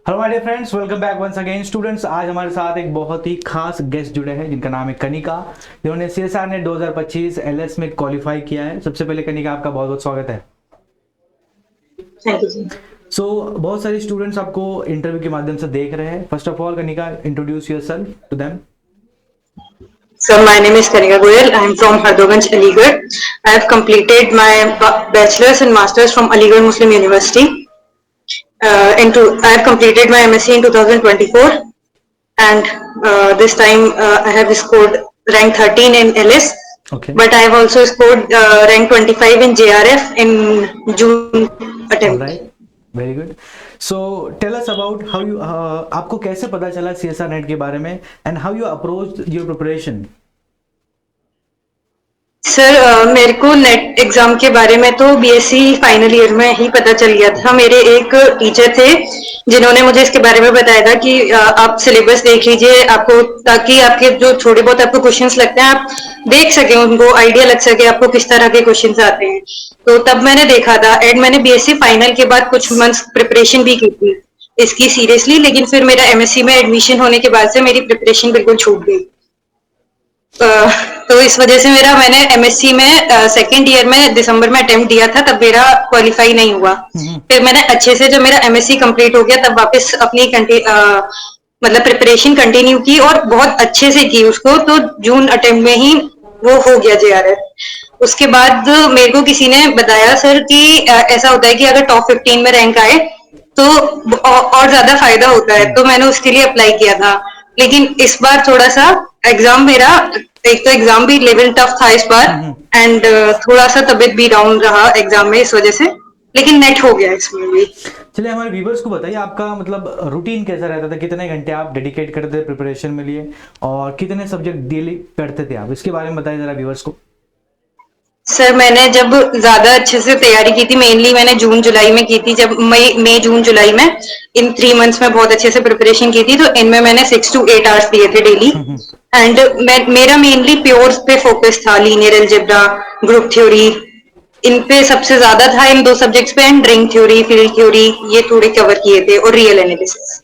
Hello my dear friends, welcome back once again students. आज हमारे साथ एक बहुत ही खास गेस्ट जुड़े हैं जिनका नाम है कनिका, जिन्होंने सीएसआर ने 2025 एलएस में क्वालिफाई किया है। सबसे पहले कनिका, आपका बहुत बहुत स्वागत है। थैंक यू जी। बहुत सारे स्टूडेंट्स आपको इंटरव्यू के माध्यम से देख रहे हैं। First of all Kanika, introduce yourself to them. So my name is Kanika Goyal. I am from Hardoganj, Aligarh. I have completed my bachelor's and master's from Aligarh Muslim University. I have completed my MSc in 2024, and this time I have scored rank 13 in LS. Okay, But I have also scored rank 25 in JRF in June attempt. Alright, very good. So tell us about how you, आपको कैसे पता चला CSR NET के बारे में and how you approach your preparation. Sir मेरे को net exam के बारे में तो बीएससी फाइनल ईयर में ही पता चल गया था। मेरे एक टीचर थे जिन्होंने मुझे इसके बारे में बताया था कि आप सिलेबस देख लीजिए, आपको ताकि आपके जो थोड़े बहुत आपको क्वेश्चंस लगते हैं आप देख सके, उनको आइडिया लग सके आपको किस तरह के क्वेश्चंस आते हैं। तो तब मैंने देखा था एंड मैंने बीएससी फाइनल के बाद कुछ मंथ्स प्रिपरेशन भी की थी इसकी सीरियसली, लेकिन फिर मेरा एमएससी में एडमिशन होने के बाद से मेरी प्रिपरेशन बिल्कुल छूट गई। तो इस वजह से मैंने एमएससी में सेकेंड ईयर में दिसंबर में अटेम्प्ट दिया था, तब मेरा क्वालिफाई नहीं हुआ। फिर मैंने अच्छे से जब मेरा एमएससी कंप्लीट हो गया तब वापस अपनी मतलब प्रिपरेशन कंटिन्यू की और बहुत अच्छे से की उसको, तो जून अटेम्प्ट में ही वो हो गया जेआरएफ। उसके बाद मेरे को किसी ने बताया सर कि ऐसा होता है कि अगर टॉप 15 में रैंक आए तो और ज्यादा फायदा होता है, तो मैंने उसके लिए अप्लाई किया था। लेकिन इस बार थोड़ा सा एग्जाम मेरा, एक तो एग्जाम भी लेवल टफ था इस बार, एंड थोड़ा सा तबीयत भी डाउन रहा एग्जाम में इस वजह से, लेकिन नेट हो गया इसमें भी। चलिए, हमारे व्यूवर्स को बताइए आपका मतलब रूटीन कैसा रहता था, कितने घंटे आप डेडिकेट करते थे प्रिपरेशन में लिए और कितने सब्जेक्ट डेली पढ़ते थे आप, इसके बारे में बताइए जरा व्यूवर्स को। सर मैंने जब ज्यादा अच्छे से तैयारी की थी, मेनली मैंने जून जुलाई में की थी, जब मई जून जुलाई में इन 3 मंथ्स में बहुत अच्छे से प्रिपरेशन की थी, तो इनमें मैंने 6 to 8 आवर्स दिए थे डेली। एंड मेरा मेनली प्योर पे फोकस था, लीनियर अलजेब्रा, ग्रुप थ्योरी, इन पे सबसे ज्यादा था, इन दो सब्जेक्ट्स पे। And ring theory, field theory, ये थोड़े कवर किए थे, और रियल एनालिसिस,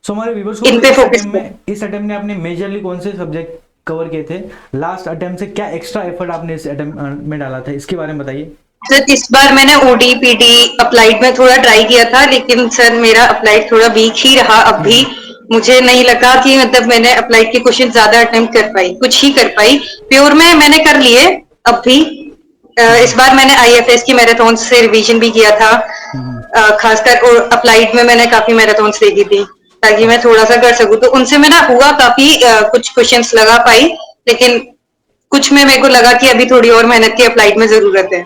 सो हमारे व्यूवर्स को इन बताइए पे इस फोकस अटेम्प्ट किया। में, इस अटेम्प्ट में आपने मेजरली कौन से सब्जेक्ट कवर किए थे। लास्ट अटेम्प्ट से क्या एक्स्ट्रा एफर्ट आपने इस अटेम्प्ट में डाला था, इसके बारे में बताइए। सर इस बार मैंने ओडी पीडी अप्लाइड में थोड़ा ट्राई किया था, लेकिन सर मेरा अप्लाइड थोड़ा वीक ही रहा अब भी। मुझे नहीं लगा कि मतलब मैंने अप्लाइड के क्वेश्चन ज्यादा अटेम्प्ट कर पाई, कुछ ही कर पाई। प्योर में मैंने कर लिए अब भी। इस बार मैंने आईएफएस की मैराथन से रिवीजन भी किया था, खासकर, और अप्लाइड में मैंने काफी मैराथन्स देखी थी ताकि मैं थोड़ा सा कर सकूं, तो उनसे मेरा हुआ काफी, कुछ क्वेश्चंस लगा पाई, लेकिन कुछ में मेरे को लगा कि अभी थोड़ी और मेहनत की अप्लाइड में जरूरत है।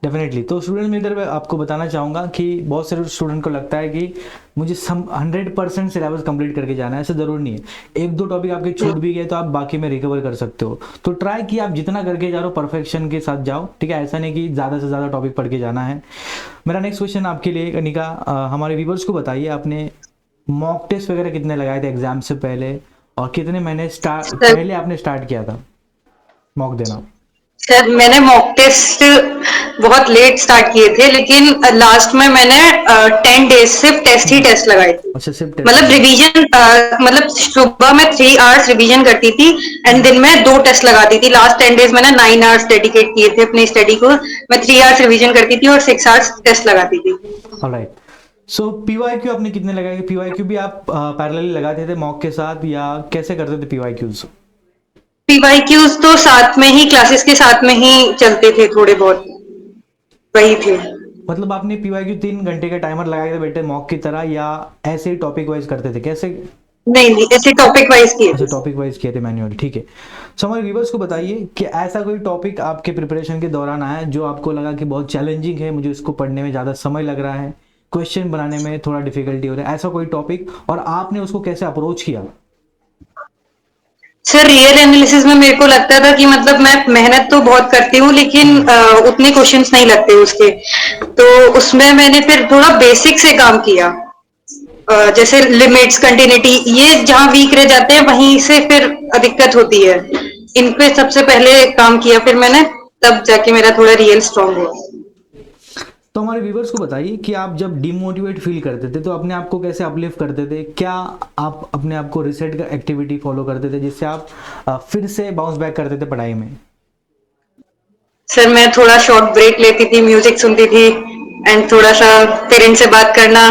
डेफिनेटली। तो स्टूडेंट में इधर मैं आपको बताना चाहूँगा कि बहुत सारे स्टूडेंट को लगता है कि मुझे सम 100% सिलेबस कंप्लीट करके जाना है, ऐसा ज़रूरी नहीं है। एक दो टॉपिक आपके छूट भी गए तो आप बाकी में रिकवर कर सकते हो। तो ट्राई कि आप जितना करके जा रहे हो परफेक्शन के साथ जाओ, ठीक है। ऐसा नहीं कि ज़्यादा से ज़्यादा टॉपिक पढ़ के जाना है। मेरा नेक्स्ट क्वेश्चन आपके लिए कनिका, हमारे व्यूवर्स को बताइए आपने मॉक टेस्ट वगैरह कितने लगाए थे एग्जाम से पहले, और कितने महीने पहले आपने स्टार्ट किया था मॉक देना। सर मैंने मॉक टेस्ट बहुत लेट स्टार्ट किए थे, लेकिन लास्ट में मैंने 10 डेज सिर्फ टेस्ट ही टेस्ट लगाए थे। अच्छा, सिर्फ टेस्ट मतलब लगाए। रिवीजन, मतलब सुबह में 3 आवर्स रिवीजन करती थी एंड दिन में 2 टेस्ट लगाती थी। लास्ट 10 डेज मैंने 9 आवर्स डेडिकेट किए थे अपनी स्टडी को। मैं 3 आवर्स रिवीजन करती थी और 6 आवर्स टेस्ट लगाती थी। ऑलराइट। सो पीवाईक्यू आपने कितने लगाए। पीवाईक्यू भी आप पैरेलली लगाते थे मॉक के साथ या कैसे करते थे पीवाईक्यूज। पीवाईक्यूज तो साथ में ही, क्लासेस के साथ में ही चलते थे, थोड़े बहुत वही थे। मतलब आपने पीवाईक्यू 3 घंटे का टाइमर लगाए थे बेटे मॉक की तरह, या ऐसे ही टॉपिक वाइज करते थे कैसे। नहीं नहीं, ऐसे टॉपिक वाइज किए अच्छा, थे। टॉपिक वाइज किए थे मैन्युअली, ठीक है। सो हमारे व्यूवर्स को बताइए कि ऐसा कोई टॉपिक आपके प्रिपरेशन के दौरान आया जो आपको लगा कि बहुत चैलेंजिंग है, मुझे इसको पढ़ने में ज़्यादा समय लग रहा है, क्वेश्चन बनाने में थोड़ा डिफिकल्टी हो रहा है, ऐसा कोई टॉपिक, और आपने उसको कैसे अप्रोच किया। सर रियल एनालिसिस में मेरे को लगता था कि मतलब मैं मेहनत तो बहुत करती हूँ, लेकिन उतने क्वेश्चंस नहीं लगते उसके। तो उसमें मैंने फिर थोड़ा बेसिक से काम किया, जैसे लिमिट्स, कंटिन्यूटी, ये जहाँ वीक रह जाते हैं वहीं से फिर दिक्कत होती है। इन पे सबसे पहले काम किया, फिर मैंने तब जाके मेरा थोड़ा रियल स्ट्रांग हुआ। तो हमारे व्यूवर्स को बताइए कि आप जब डिमोटिवेट फील करते थे तो अपने आप को कैसे अपलिफ्ट करते थे, क्या आप अपने आप को रिसेट का एक्टिविटी फॉलो करते थे जिससे आप फिर से बाउंस बैक करते थे पढ़ाई में? सर मैं थोड़ा शॉर्ट ब्रेक लेती थी, म्यूजिक सुनती थी एंड थोड़ा सा पेरेंट्स से बात करना,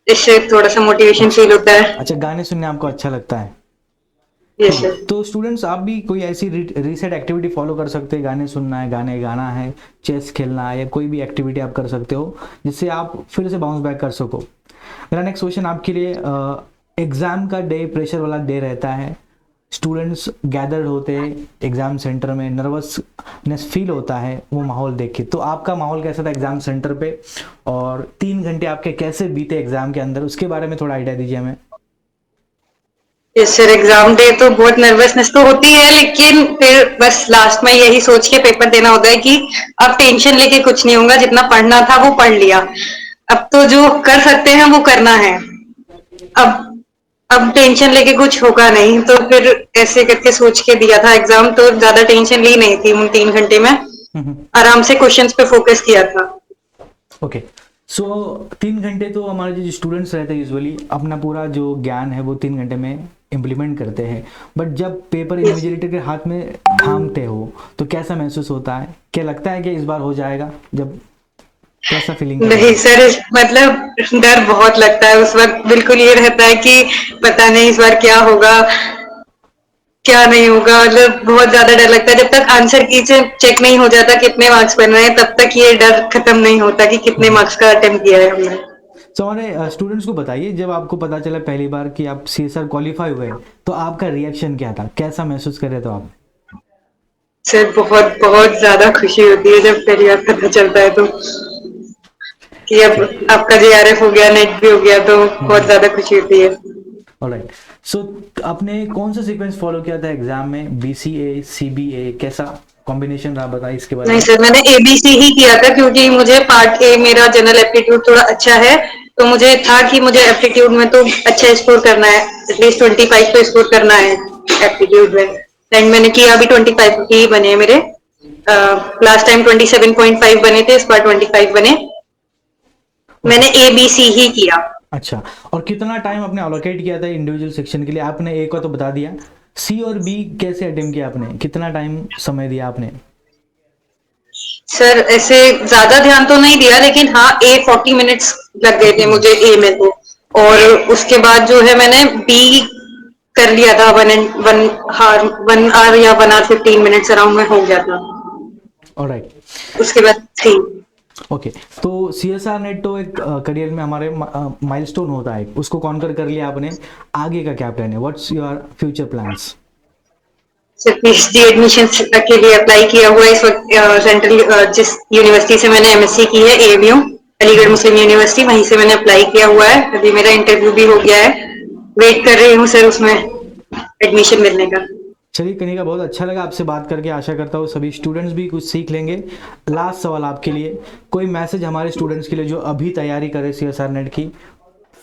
इससे थोड़ा सा मोटिवेशन फील होता है। अच्छा, गाने सुनने आपको अच्छा लगता है? यस ठीक है, सर। तो स्टूडेंट्स आप भी कोई ऐसी रीसेट एक्टिविटी फॉलो कर सकते हैं, गाने सुनना है, गाने गाना है, चेस खेलना है, या कोई भी एक्टिविटी आप कर सकते हो जिससे आप फिर से बाउंस बैक कर सको। मेरा नेक्स्ट क्वेश्चन आपके लिए, एग्जाम का डे प्रेशर वाला डे रहता है, स्टूडेंट्स गैदर्ड होते हैं एग्जाम सेंटर में, नर्वसनेस फील होता है वो माहौल देख के, तो आपका माहौल कैसा था एग्जाम सेंटर पे, और 3 घंटे आपके कैसे बीते एग्जाम के अंदर, उसके बारे में थोड़ा आइडिया दीजिए हमें। यस सर, एग्जाम डे तो बहुत नर्वसनेस तो होती है, लेकिन फिर बस लास्ट में यही सोच के पेपर देना होता है कि अब टेंशन लेके कुछ नहीं होगा, जितना पढ़ना था वो पढ़ लिया, अब तो जो कर सकते हैं वो करना है। अब अब टेंशन लेके कुछ होगा नहीं, तो फिर ऐसे करके सोच के दिया था एग्जाम, तो ज्यादा टेंशन ली नहीं थी उन 3 घंटे में, आराम से क्वेश्चंस पे फोकस किया था। ओके, सो 3 घंटे तो हमारे जो स्टूडेंट्स रहते हैं यूजुअली अपना पूरा जो ज्ञान है वो 3 घंटे में इम्प्लीमेंट करते हैं, बट जब पेपर इन्विजिलेटर के हाथ में थामते हो तो कैसा महसूस होता है? क्या लगता है कि इस बार हो जाएगा? जब कैसा फीलिंग कर रहे नहीं हो? सर, मतलब डर बहुत लगता है उस वक्त, बिल्कुल ये रहता है कि पता नहीं इस बार क्या होगा क्या नहीं होगा, मतलब बहुत ज्यादा डर लगता है। जब तक आंसर की चेक नहीं हो जाता कितने मार्क्स बन रहे हैं, तब तक ये डर खत्म नहीं होता कि कितने मार्क्स का अटेम्प्ट किया है हमने। तो हमारे स्टूडेंट्स को बताइए, जब आपको पता चला पहली बार कि आप सीएसआर क्वालिफाई हुए तो आपका रिएक्शन क्या था, कैसा महसूस कर रहे थे आप? सर बहुत बहुत ज्यादा खुशी होती है जब पहली बार पता चलता है तो, कि अब ठीक। आपका जेआरएफ हो गया, नेट भी हो गया, तो बहुत ज्यादा खुशी होती है। ऑलराइट, सो आपने कौन सा सीक्वेंस फॉलो किया था एग्जाम में, बीसीए सीबीए, कैसा कॉम्बिनेशन रहा, बताइए इसके बारे नहीं में। सर, मैंने एबीसी ही किया था, क्योंकि मुझे पार्ट ए मेरा जनरल एप्टीट्यूड थोड़ा अच्छा है, तो मुझे था कि मुझे एप्टीट्यूड में तो अच्छा स्कोर करना है, एटलीस्ट 25 तो स्कोर करना है एप्टीट्यूड में, एंड मैंने किया, अभी 25 ही बने हैं मेरे। लास्ट टाइम 27.5 बने थे, इस बार 25 बने। ओके। मैंने ए बी सी ही किया। अच्छा, और कितना टाइम आपने अलोकेट किया था इंडिविजुअल सेक्शन के लिए? आपने ए का तो बता दिया, सी और बी कैसे अटेम्प्ट किया आपने, कितना टाइम समय दिया आपने? सर ऐसे ज्यादा ध्यान तो नहीं दिया, लेकिन हाँ, ए 40 मिनट्स लग गए 40 थे मुझे मिनट्स ए में तो। और उसके बाद जो है मैंने बी कर लिया था, 1 आवर या 1 आवर 15 मिनट्स अराउंड में हो गया था। ऑलराइट। उसके बाद थ्री। ओके, तो सीएसआर नेट तो एक करियर में हमारे माइलस्टोन होता है, उसको कॉन्कर कर लिया आपने, आगे का क्या प्लान है, what's your future plans? Sir PhD admission के लिए अप्लाई किया हुआ है इस वक्त, सेंट्रल जिस यूनिवर्सिटी से मैंने एमएससी की है, एएमयू अलीगढ़ मुस्लिम यूनिवर्सिटी, वहीं से मैंने अप्लाई किया हुआ है, अभी मेरा इंटरव्यू भी हो गया है, वेट कर रही हूँ सर उसमें एडमिशन मिलने का। चलिए कनिका, बहुत अच्छा लगा आपसे बात करके, आशा करता हूँ सभी स्टूडेंट्स भी कुछ सीख लेंगे। लास्ट सवाल आपके लिए, कोई मैसेज हमारे स्टूडेंट्स के लिए जो अभी तैयारी करे सीएसआर नेट की,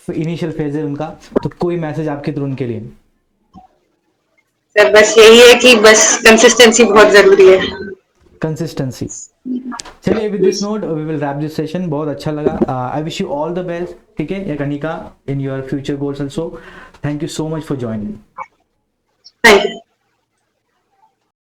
इनिशियल फेज है उनका, तो कोई मैसेज आपके थ्रू उनके लिए? सर बस यही है कि बस कंसिस्टेंसी बहुत जरूरी है। कंसिस्टेंसी। चलिए, with this note we will wrap this session. बहुत अच्छा लगा, I wish you all the best, ठीक है Kanika, in your future goals also. Thank you so much for joining. Thank you.